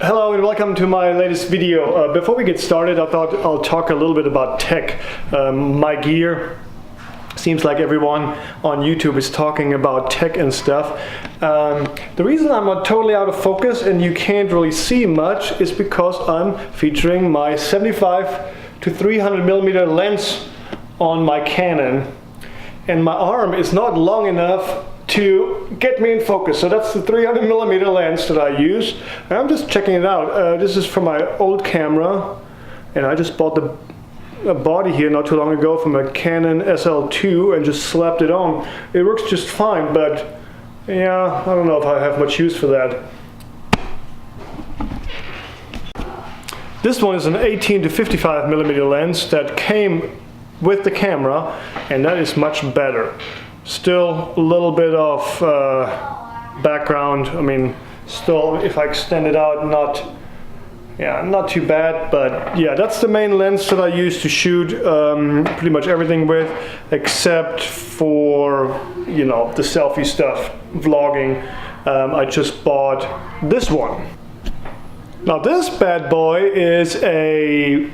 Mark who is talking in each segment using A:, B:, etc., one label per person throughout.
A: Hello and welcome to my latest video. Before we get started, I thought I'll talk a little bit about tech. My gear. Seems like everyone on YouTube is talking about tech and stuff. The reason I'm not totally out of focus and you can't really see much is because I'm featuring my 75 to 300 millimeter lens on my Canon, and my arm is not long enough to get me in focus. So that's the 300 millimeter lens that I use. And I'm just checking it out. This is from my old camera, and I just bought a body here not too long ago from a Canon SL2 and just slapped it on. It works just fine, but yeah, I don't know if I have much use for that. This one is an 18 to 55 millimeter lens that came with the camera, and that is much better. Still a little bit of background. I mean, still, if I extend it out, not too bad. But yeah, that's the main lens that I use to shoot pretty much everything with, except for, you know, the selfie stuff, vlogging. I just bought this one. Now this bad boy is a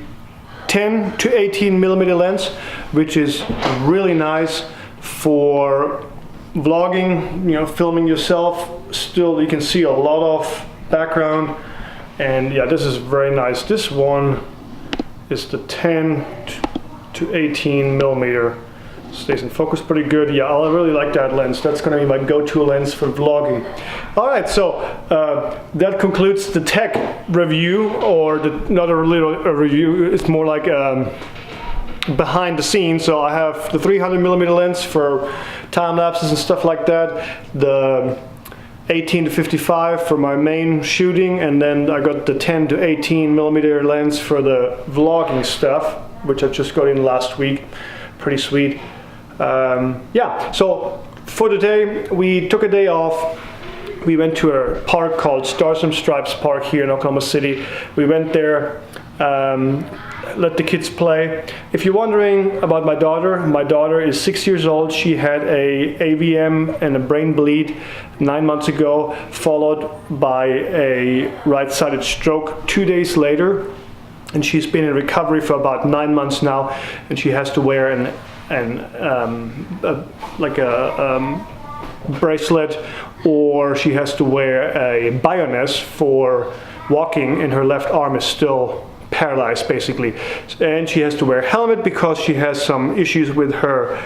A: 10 to 18 millimeter lens, which is really nice for vlogging, you know, filming yourself. Still, you can see a lot of background, and yeah, this is very nice. This one is the 10 to 18 millimeter. Stays in focus pretty good. Yeah, I really like that lens. That's going to be my go-to lens for vlogging. All right, so that concludes the tech review, or not a review. It's more like behind the scenes. So I have the 300 millimeter lens for time lapses and stuff like that, the 18 to 55 for my main shooting, and then I got the 10 to 18 millimeter lens for the vlogging stuff, which I just got in last week. Pretty sweet. Yeah, so for today we took a day off. We went to a park called Stars and Stripes Park here in Oklahoma City. We went there, let the kids play. If you're wondering about my daughter is 6 years old. She had a AVM and a brain bleed 9 months ago, followed by a right-sided stroke 2 days later, and she's been in recovery for about 9 months now, and she has to wear a bracelet, or she has to wear a Bioness for walking, and her left arm is still paralyzed basically, and she has to wear a helmet because she has some issues with her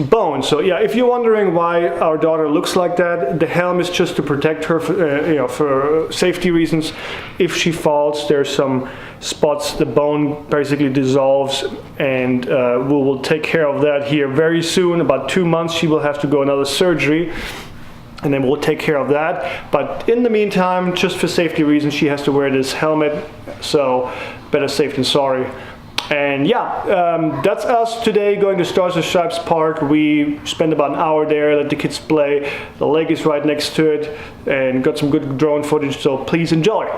A: bone. So yeah, if you're wondering why our daughter looks like that, the helmet is just to protect her for, for safety reasons. If she falls, there's some spots, the bone basically dissolves, and we will take care of that here very soon. About 2 months she will have to go another surgery, and then we'll take care of that. But in the meantime, just for safety reasons, she has to wear this helmet. So better safe than sorry. And yeah, that's us today going to Stars and Stripes Park. We spent about an hour there, let the kids play. The lake is right next to it, and got some good drone footage, so please enjoy.